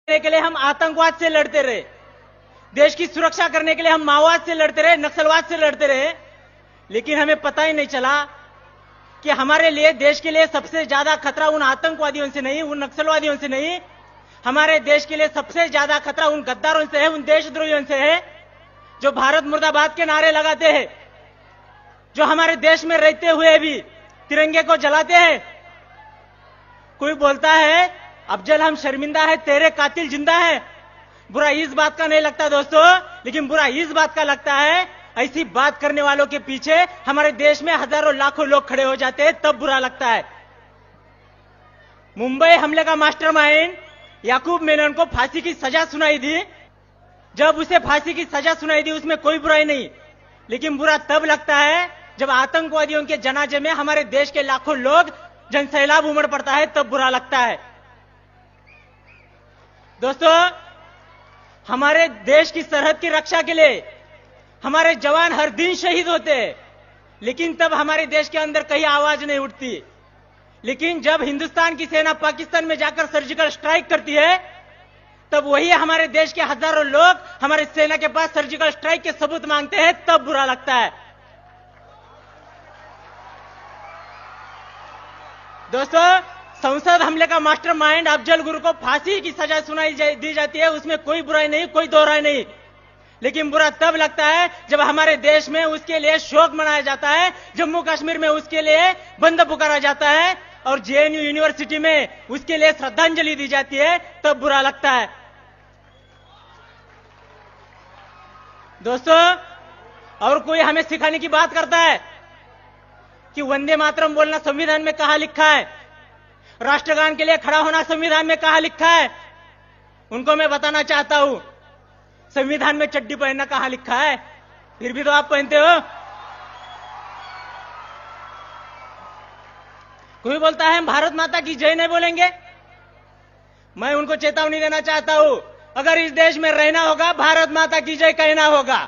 करने के लिए हम आतंकवाद से लड़ते रहे, देश की सुरक्षा करने के लिए हम माओवाद से लड़ते रहे, नक्सलवाद से लड़ते रहे, लेकिन हमें पता ही नहीं चला कि हमारे लिए, देश के लिए सबसे ज्यादा खतरा उन आतंकवादियों से नहीं, उन नक्सलवादियों से नहीं, हमारे देश के लिए सबसे ज्यादा खतरा उन गद्दारों से है, उन देशद्रोहियों से है जो भारत मुर्दाबाद के नारे लगाते हैं, जो हमारे देश में रहते हुए भी तिरंगे को जलाते हैं। कोई बोलता है अफजल हम शर्मिंदा है, तेरे कातिल जिंदा है। बुरा इस बात का नहीं लगता दोस्तों, लेकिन बुरा इस बात का लगता है ऐसी बात करने वालों के पीछे हमारे देश में हजारों लाखों लोग खड़े हो जाते हैं, तब बुरा लगता है। मुंबई हमले का मास्टरमाइंड याकूब मेनन को फांसी की सजा सुनाई दी। जब उसे फांसी की सजा सुनाई दी उसमें कोई बुराई नहीं, लेकिन बुरा तब लगता है जब आतंकवादियों के जनाजे में हमारे देश के लाखों लोग जनसैलाब उमड़ पड़ता है, तब बुरा लगता है। दोस्तों, हमारे देश की सरहद की रक्षा के लिए हमारे जवान हर दिन शहीद होते हैं, लेकिन तब हमारे देश के अंदर कहीं आवाज नहीं उठती। लेकिन जब हिंदुस्तान की सेना पाकिस्तान में जाकर सर्जिकल स्ट्राइक करती है, तब वही हमारे देश के हजारों लोग हमारे सेना के पास सर्जिकल स्ट्राइक के सबूत मांगते हैं, तब बुरा लगता है। दोस्तों, संसद हमले का मास्टरमाइंड अफजल गुरु को फांसी की सजा सुनाई दी जाती है, उसमें कोई बुराई नहीं, कोई दो राय नहीं, लेकिन बुरा तब लगता है जब हमारे देश में उसके लिए शोक मनाया जाता है, जम्मू कश्मीर में उसके लिए बंद पुकारा जाता है और जेएनयू यूनिवर्सिटी में उसके लिए श्रद्धांजलि दी जाती है, तब बुरा लगता है। दोस्तों, और कोई हमें सिखाने की बात करता है कि वंदे मातरम बोलना संविधान में कहां लिखा है, राष्ट्रगान के लिए खड़ा होना संविधान में कहां लिखा है। उनको मैं बताना चाहता हूं, संविधान में चड्डी पहनना कहां लिखा है, फिर भी तो आप पहनते हो। कोई बोलता है हम भारत माता की जय नहीं बोलेंगे। मैं उनको चेतावनी देना चाहता हूं, अगर इस देश में रहना होगा भारत माता की जय कहना होगा।